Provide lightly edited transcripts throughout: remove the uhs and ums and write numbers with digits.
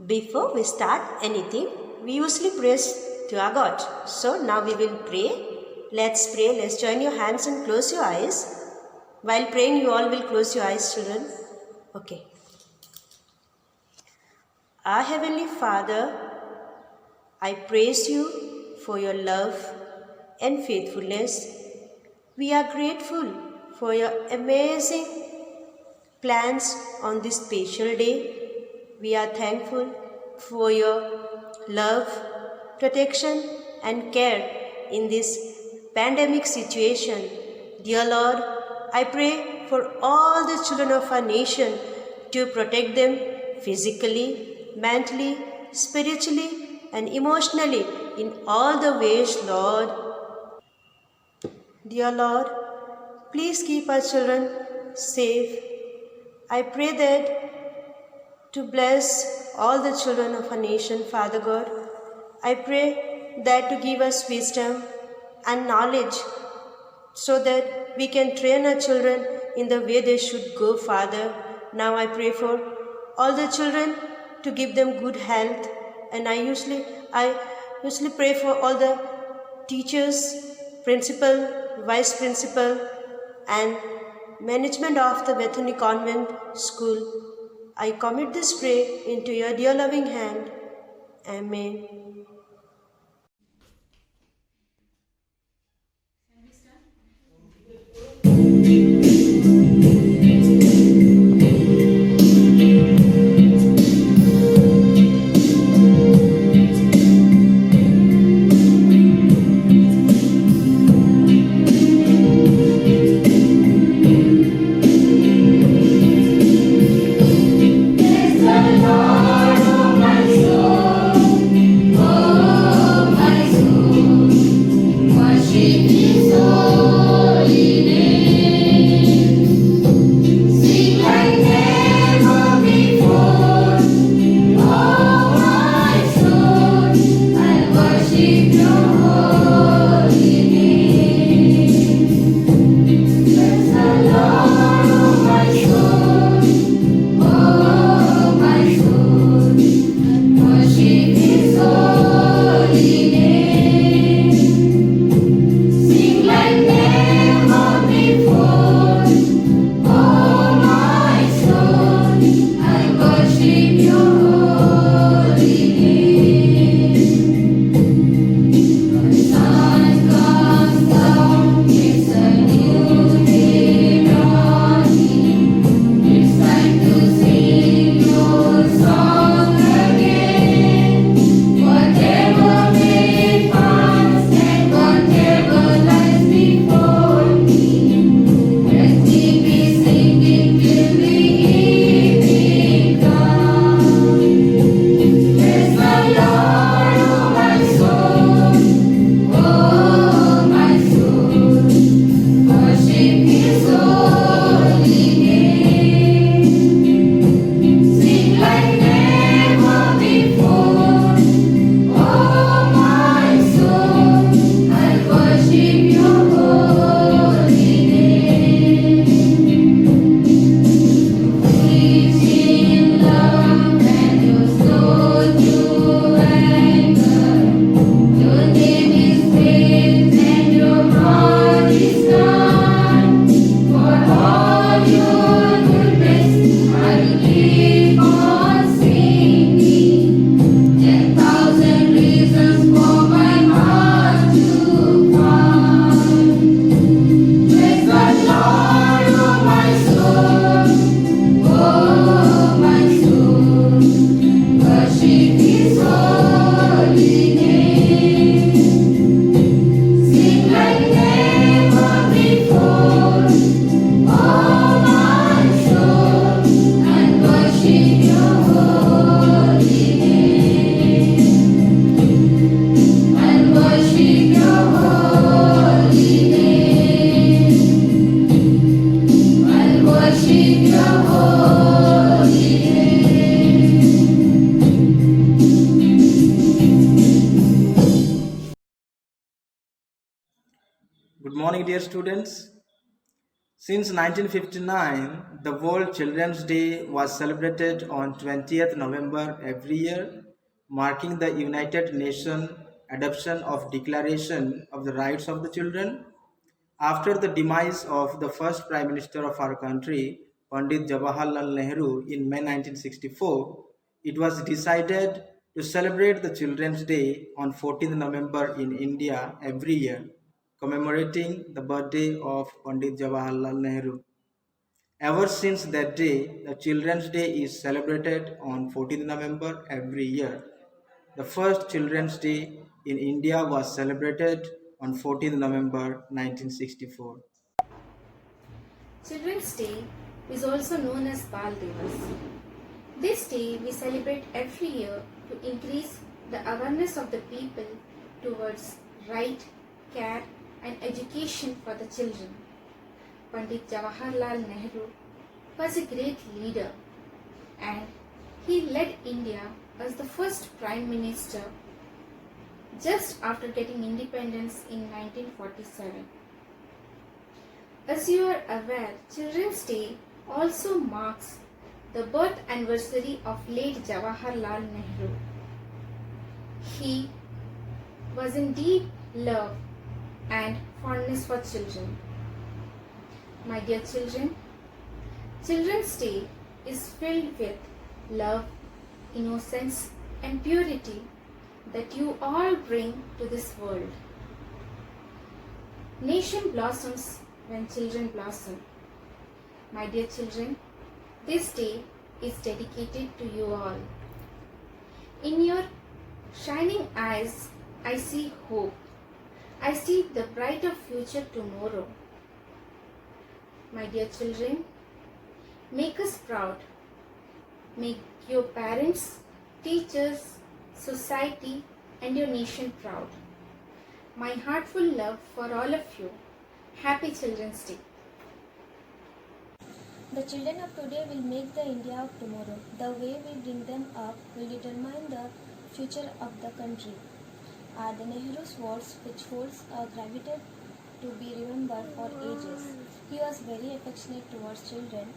Before we start anything, we usually pray to our God. So now we will pray. Let's pray. Let's join your hands and close your eyes. While praying, you all will close your eyes, children. Okay. Our Heavenly Father, I praise you for your love and faithfulness. We are grateful for your amazing plans on this special day. We are thankful for your love, protection and care in this pandemic situation. Dear Lord, I pray for all the children of our nation to protect them physically, mentally, spiritually and emotionally in all the ways, Lord. Dear Lord, please keep our children safe. I pray that to bless all the children of our nation, Father God. I pray that to give us wisdom and knowledge so that we can train our children in the way they should go, Father. Now I pray for all the children to give them good health, and I usually pray for all the teachers, principal, vice principal and management of the Bethany Convent School. I commit this prayer into your dear loving hand. Amen. Good morning, dear students. Since 1959, the World Children's Day was celebrated on 20th November every year, marking the United Nations adoption of Declaration of the Rights of the Children. After the demise of the first Prime Minister of our country, Pandit Jawaharlal Nehru, in May 1964, it was decided to celebrate the Children's Day on 14th November in India every year, commemorating the birthday of Pandit Jawaharlal Nehru. Ever since that day, the Children's Day is celebrated on 14th November every year. The first Children's Day in India was celebrated on 14th November 1964. Children's Day is also known as Bal Divas. This day we celebrate every year to increase the awareness of the people towards right, care and education for the children. Pandit Jawaharlal Nehru was a great leader and he led India as the first Prime Minister just after getting independence in 1947. As you are aware, Children's Day also marks the birth anniversary of late Jawaharlal Nehru. He was in deep love and fondness for children. My dear children, Children's Day is filled with love, innocence and purity that you all bring to this world. Nation blossoms when children blossom. My dear children, this day is dedicated to you all. In your shining eyes, I see hope. I see the brighter future tomorrow. My dear children, make us proud. Make your parents, teachers, society and your nation proud. My heartful love for all of you. Happy Children's Day. The children of today will make the India of tomorrow. The way we bring them up will determine the future of the country. Are the Nehru's words which holds a gravity to be remembered for ages. He was very affectionate towards children.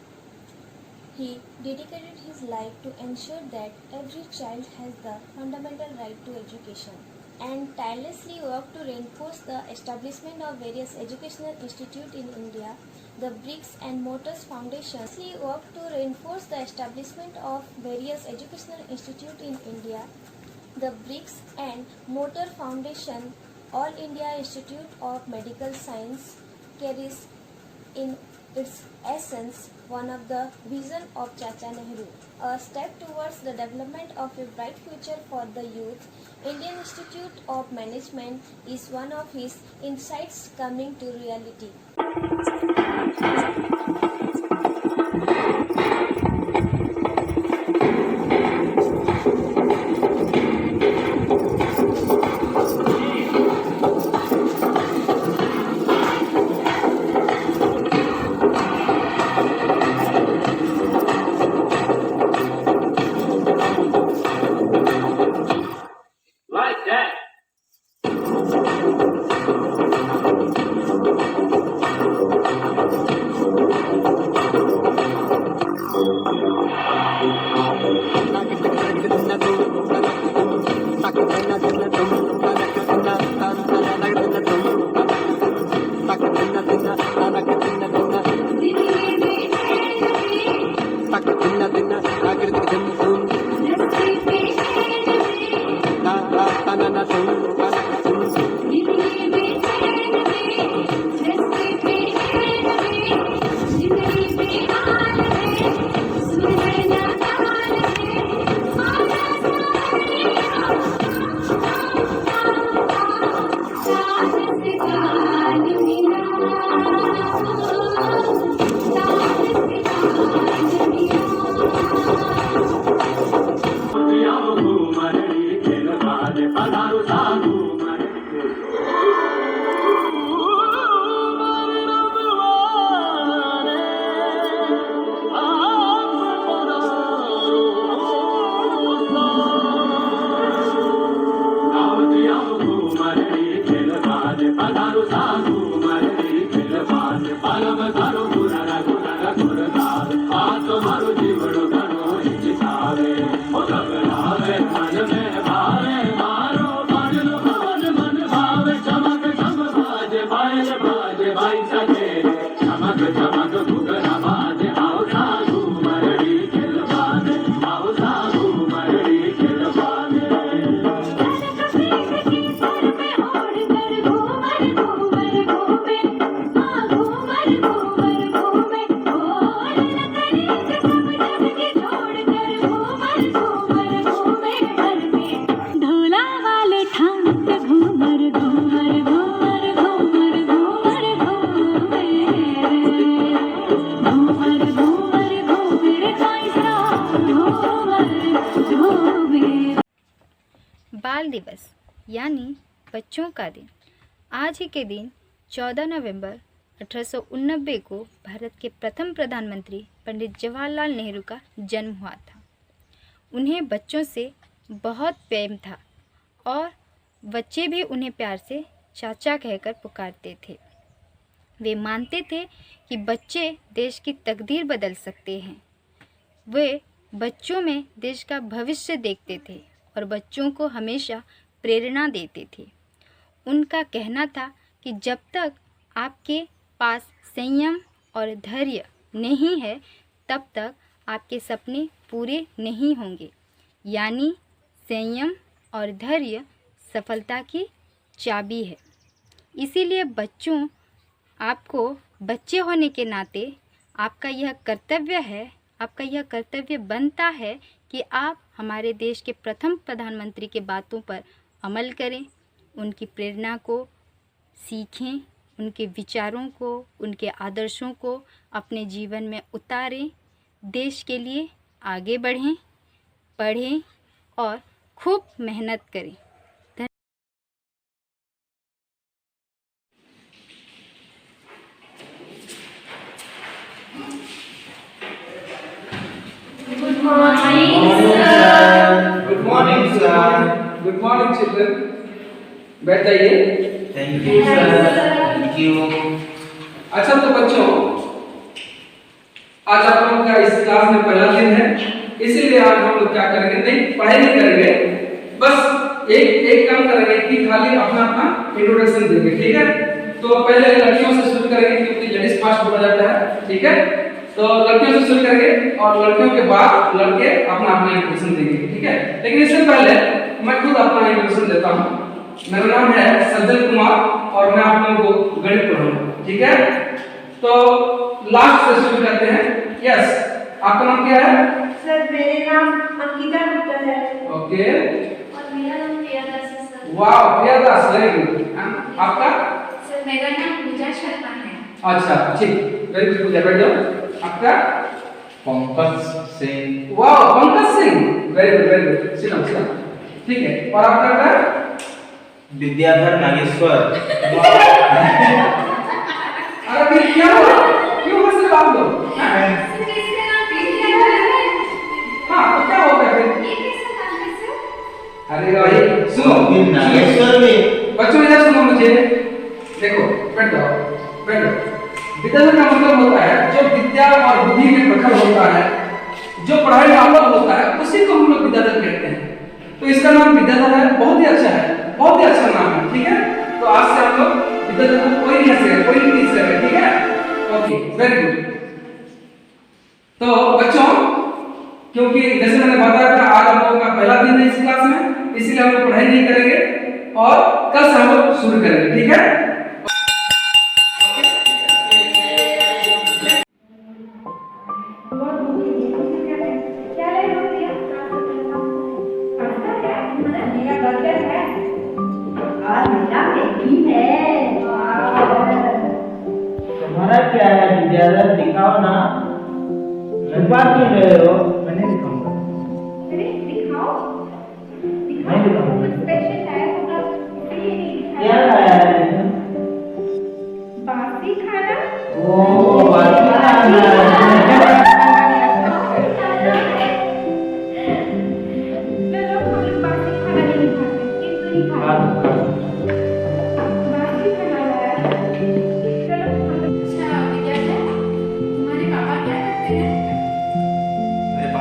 He dedicated his life to ensure that every child has the fundamental right to education and tirelessly worked to reinforce the establishment of various educational institutes in India. The Bricks and Mortars Foundation he worked to reinforce the establishment of various educational institutes in India. The Bricks and Mortar Foundation, All India Institute of Medical Science, carries in its essence one of the vision of Chacha Nehru, a step towards the development of a bright future for the youth. Indian Institute of Management is one of his insights coming to reality. Like that. बाल दिवस यानी बच्चों का दिन। आज ही के दिन 14 नवंबर 1889 को भारत के प्रथम प्रधानमंत्री पंडित जवाहरलाल नेहरू का जन्म हुआ था। उन्हें बच्चों से बहुत प्रेम था और बच्चे भी उन्हें प्यार से चाचा कहकर पुकारते थे। वे मानते थे कि बच्चे देश की तकदीर बदल सकते हैं। वे बच्चों में देश का भविष्य देखते थे और बच्चों को हमेशा प्रेरणा देते थे। उनका कहना था कि जब तक आपके पास संयम और धैर्य नहीं है तब तक आपके सपने पूरे नहीं होंगे। यानी संयम और धैर्य सफलता की चाबी है। इसीलिए बच्चों, आपको बच्चे होने के नाते आपका यह कर्तव्य बनता है कि आप हमारे देश के प्रथम प्रधानमंत्री के बातों पर अमल करें, उनकी प्रेरणा को सीखें, उनके विचारों को, उनके आदर्शों को अपने जीवन में उतारें, देश के लिए आगे बढ़ें, पढ़ें और खूब मेहनत करें। Good morning sir. Good morning children, बैठ जाइए। Thank you sir. Thank you. अच्छा तो बच्चों, आज आप लोगों का इस क्लास में पहला दिन है, इसीलिए आज हम लोग क्या करेंगे, नहीं पढ़ाई नहीं करेंगे, बस एक काम करेंगे कि खाली अपना अपना इंट्रोडक्शन देंगे, ठीक है। तो पहले लड़कियों से शुरू करेंगे क्योंकि लेडीज फर्स्ट बोला जाता है, ठीक है। तो लड़कियों से शुरू करेंगे और लड़कियों के बाद लड़के अपना अपना इंट्रोडक्शन देंगे, ठीक है। लेकिन इससे पहले मैं खुद अपना इंट्रोडक्शन देता हूँ। मेरा नाम है सज्जन कुमार और मैं आप लोगों को गणित पढ़ाऊंगा, ठीक है। तो लास्ट से शुरू करते हैं। यस, आपका नाम क्या है? सर मेरा नाम अंकिता गुप्ता है। ओके। और मेरा नाम प्रियदास है सर। वाह, प्रियदास, वेरी गुड। आपका? सर मेरा नाम पूजा शर्मा है। अच्छा, ठीक, वेरी गुड। पूजा, बैठ जाओ। आपका? पंकज सिंह। वाह, Pankaj Singh, very good, very good. सिलो सिलो, ठीक है। और आपका क्या? विद्याधर नागेश्वर। अरे फिर क्या हुआ, क्यों हंस रहे आप लोग? सर इसका नाम प्रियदास है। हाँ, तो क्या हो गया फिर? ये कैसा नाम है सर? अरे भाई सुनो, नागेश्वर में बच्चों इधर सुनो मुझे। देखो, बैठ जाओ, बैठ जाओ। विद्याधर का मतलब होता है जो विद्या और बुद्धि में प्रखर होता है, जो पढ़ाई में अव्वल होता है, उसी को हम लोग विद्याधर कहते हैं। तो इसका नाम विद्याधर है, बहुत ही अच्छा है, बहुत ही अच्छा नाम है, ठीक है। तो आज से हम लोग विद्याधर को कोई नहीं हंसेगा, कोई नहीं टीज करेगा, ठीक है। Okay, very good. तो बच्चों, क्योंकि जैसे मैंने बताया था आज हम लोगों का पहला दिन है इस क्लास में, इसीलिए हम लोग पढ़ाई नहीं करेंगे और कल से हम लोग शुरू करेंगे, ठीक है। तुम्हारा क्या है विद्याधर, दिखाओ ना। छुपा क्यों रहे हो? मैं नहीं दिखाऊंगा। नहीं दिखाऊंगा। क्या लाया है? बासी खाना। ओ, बासी खाना। अच्छा विद्याधर, तुम्हारे पापा क्या करते हैं? मेरे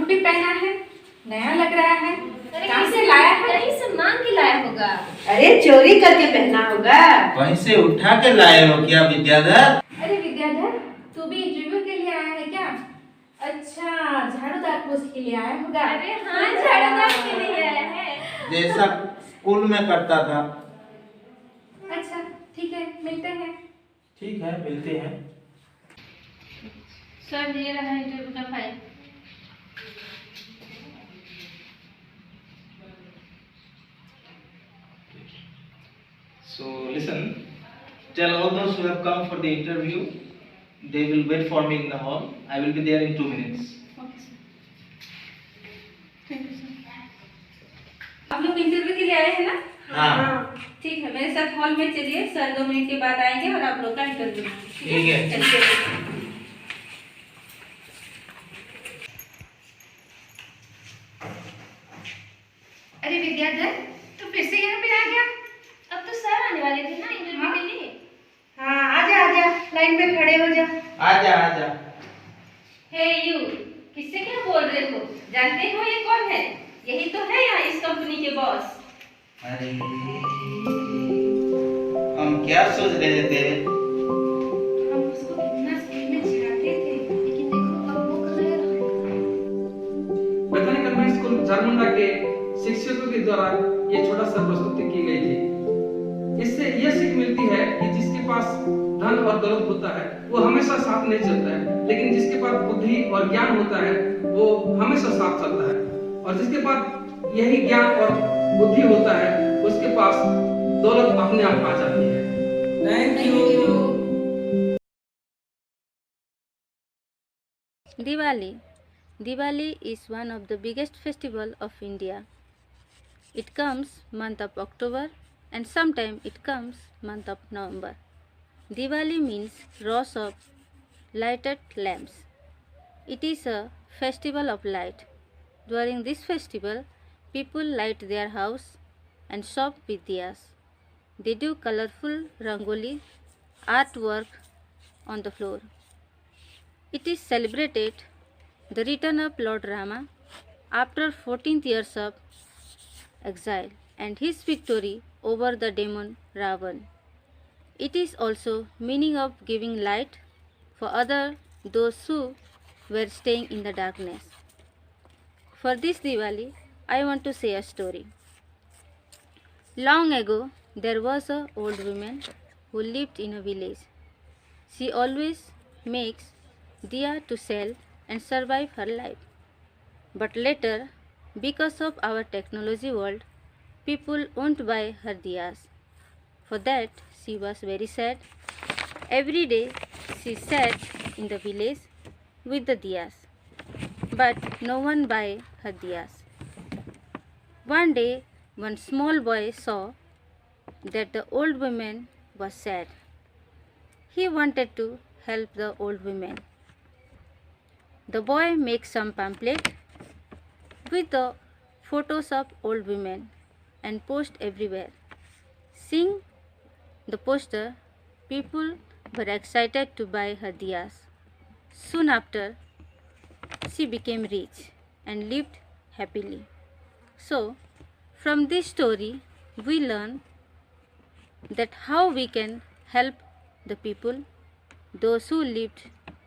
सूट भी पहना है, नया लग रहा है। कहाँ से लाया है? कहीं से मांग के लाया होगा। अरे चोरी करके पहना होगा। कहीं से उठा के लाए हो क्या विद्याधर? अरे विद्याधर, तू भी इंटरव्यू के लिए आया है क्या? अच्छा, झाड़ूदार पोस्ट के लिए आया होगा। अरे हाँ, झाड़ूदार के लिए आया है। जैसा स्कूल में करता था। अच्छा, ठीक है, मिलते हैं। ठीक है, मिलते हैं। सर, ये रहा इंटरव्यू का file. So listen, tell all those who have come for the interview, they will wait for me in the hall. I will be there in 2 minutes. Okay sir, thank you sir. आप लोग interview के लिए आए हैं ना? हाँ। ठीक है, मेरे साथ हॉल में चलिए। सर 2 मिनट के बाद आएंगे और आप लोग का इंटरव्यू। ठीक है। चलिए। अरे विद्याधर, तू फिर से यहाँ पे आ गया? अब तो सर आने वाले थे ना इंटरव्यू के लिए। हाँ, आजा आजा, लाइन में खड़े हो जा। आजा आजा। हे यू, किससे क्या बोल रहे हो? जानते हो ये कौन है? यही तो है यहाँ इस कंपनी के बॉस। अरे, हम क्या सोच रहे थे? हम उसको कितना स्कूल में चिढ़ाते थे, लेकिन देखो अब वो कर रहा। वैधानिक कन्वेंट स्कूल झारमुंडा के शिक्षकों के द्वारा ये छोटा सा प्रस्तुति की गई थी। इससे यह सीख मिलती है कि जिसके पास धन और दौलत होता है वो हमेशा साथ नहीं चलता है, लेकिन जिसके पास बुद्धि और ज्ञान होता है वो हमेशा साथ चलता है। और जिसके पास यही ज्ञान और बुद्धि होता है उसके पास दौलत अपने आप आ जाती है। Thank you. Diwali is one of the biggest festival of India. It comes month of October and sometime it comes month of November. Diwali means rows of lighted lamps. It is a festival of light. During this festival, people light their house and shop with diyas. They do colorful rangoli artwork on the floor. It is celebrated the return of Lord Rama after 14 years of exile and his victory over the demon Ravan. It is also meaning of giving light for those who were staying in the darkness. For this Diwali, I want to say a story. Long ago, there was an old woman who lived in a village. She always makes diya to sell and survive her life. But later, because of our technology world, people won't buy her diyas. For that, she was very sad. Every day, she sat in the village with the diyas, but no one buy her diyas. One day, one small boy saw that the old woman was sad. He wanted to help the old woman. The boy makes some pamphlet with the photos of old women and post everywhere. Seeing the poster, people were excited to buy her diyas. Soon after, she became rich and lived happily. So, from this story, we learn that how we can help the people, those who lived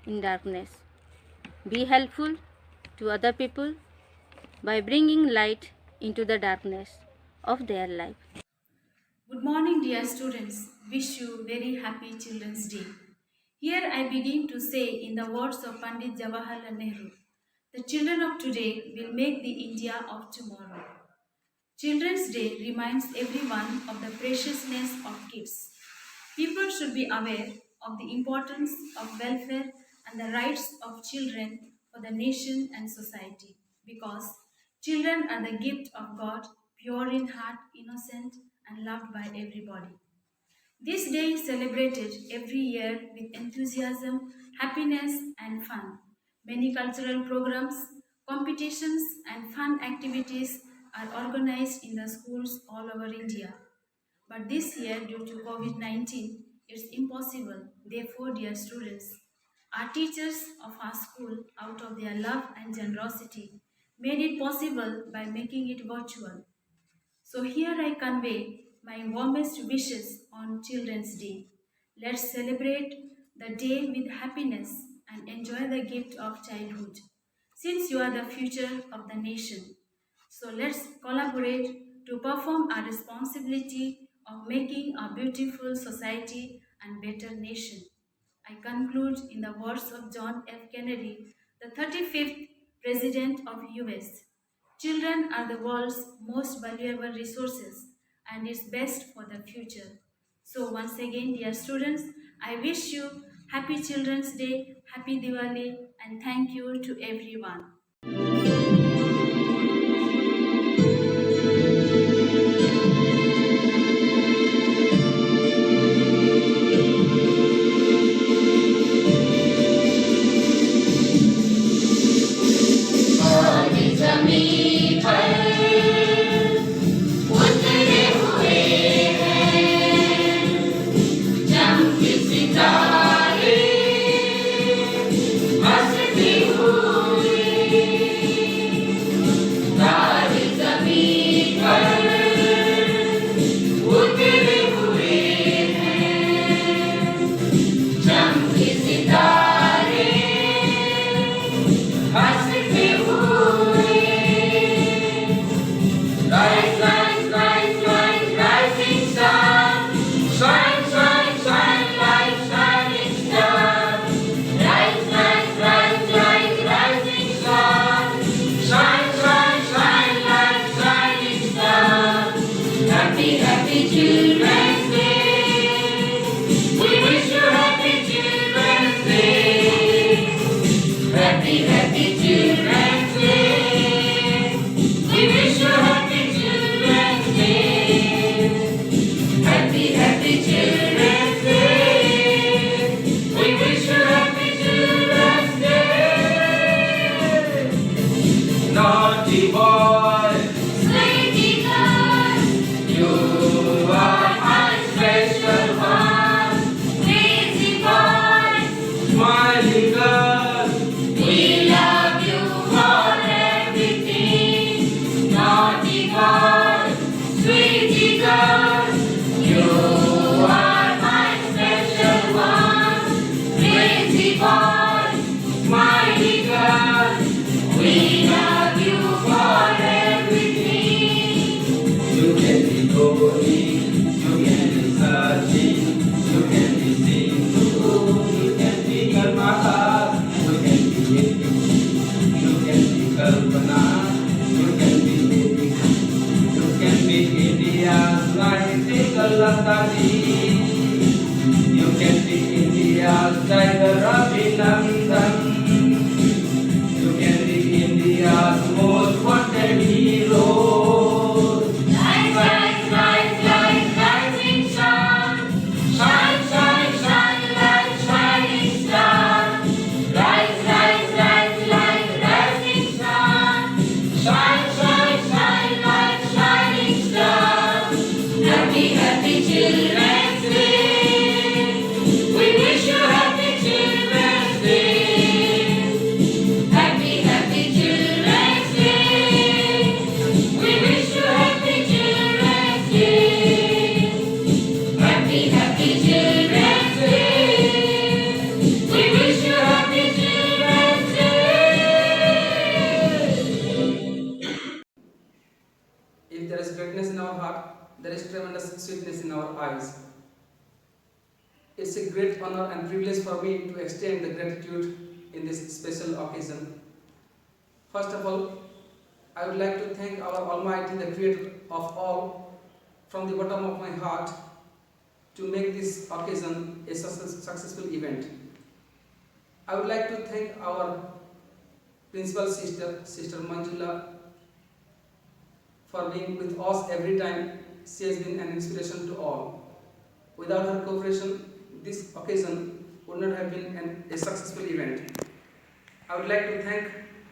in darkness. Be helpful to other people by bringing light into the darkness of their life. Good morning, dear students. Wish you very happy Children's Day. Here I begin to say in the words of Pandit Jawaharlal Nehru, the children of today will make the India of tomorrow. Children's Day reminds everyone of the preciousness of kids. People should be aware of the importance of welfare and the rights of children for the nation and society, because children are the gift of God, pure in heart, innocent, and loved by everybody. This day is celebrated every year with enthusiasm, happiness, and fun. Many cultural programs, competitions, and fun activities are organized in the schools all over India. But this year, due to COVID-19, it's impossible. Therefore, dear students, our teachers of our school, out of their love and generosity, made it possible by making it virtual. So here I convey my warmest wishes on Children's Day. Let's celebrate the day with happiness and enjoy the gift of childhood. Since you are the future of the nation, so let's collaborate to perform our responsibility of making a beautiful society and better nation. I conclude in the words of John F. Kennedy, the 35th President of US. Children are the world's most valuable resources and it's best for the future. So once again, dear students, I wish you Happy Children's Day, Happy Diwali, and thank you to everyone. You can be India's Tiger Abhinandan. You can be India's most wanted hero. Rise, rise, rise, rise, rising sun. Shine, shine, shine like shining star. Rise, rise, rise, like rising sun. Shine, shine, shine like shining star. Happy, happy Children's Day. We wish you happy Children's Day. Happy, happy Children's Day. We wish you happy Children's Day. Happy, happy Children's Day. We wish you happy Children's Day. If there is greatness in our heart, there is tremendous sweetness in our eyes. It's a great honor and privilege for me to extend the gratitude in this special occasion. First of all, I would like to thank our Almighty, the Creator of all, from the bottom of my heart to make this occasion a successful event. I would like to thank our principal sister, Sister Manjula, for being with us every time. She has been an inspiration to all. Without her cooperation, this occasion would not have been a successful event. I would like to thank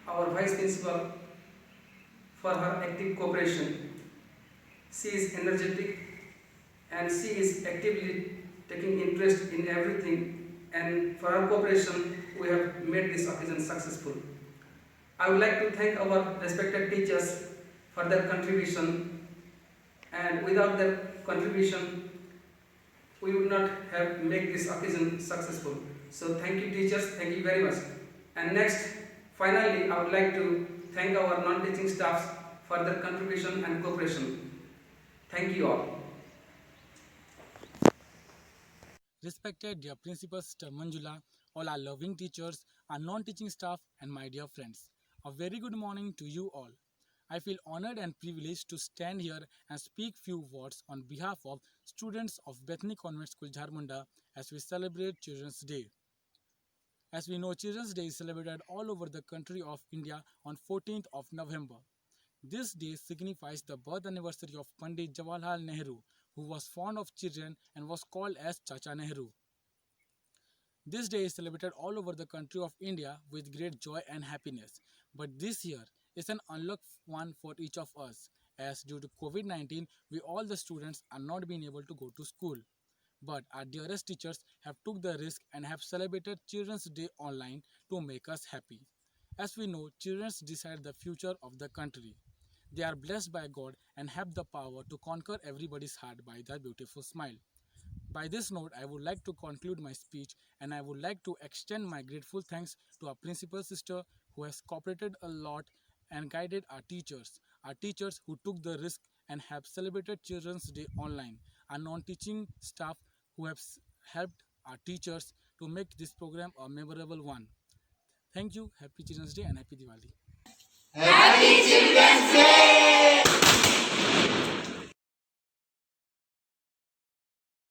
our Vice Principal for her active cooperation. She is energetic and she is actively taking interest in everything, and for her cooperation we have made this occasion successful. I would like to thank our respected teachers for their contribution, and without their contribution, we would not have made this occasion successful. So thank you teachers, thank you very much. And next, finally, I would like to thank our non-teaching staffs for their contribution and cooperation. Thank you all. Respected dear Principal Sister Manjula, all our loving teachers, our non-teaching staff, and my dear friends, a very good morning to you all. I feel honored and privileged to stand here and speak few words on behalf of students of Bethany Convent School Jharmunda as we celebrate Children's Day. As we know, Children's Day is celebrated all over the country of India on 14th of November. This day signifies the birth anniversary of Pandit Jawaharlal Nehru, who was fond of children and was called as Chacha Nehru. This day is celebrated all over the country of India with great joy and happiness. But this year is an unlucky one for each of us, as due to COVID-19, we all the students are not being able to go to school. But our dearest teachers have took the risk and have celebrated Children's Day online to make us happy. As we know, children decide the future of the country. They are blessed by God and have the power to conquer everybody's heart by their beautiful smile. By this note, I would like to conclude my speech, and I would like to extend my grateful thanks to our principal sister who has cooperated a lot and guided our teachers who took the risk and have celebrated Children's Day online, our non-teaching staff who have helped our teachers to make this program a memorable one. Thank you. Happy Children's Day and Happy Diwali. Happy Children's Day!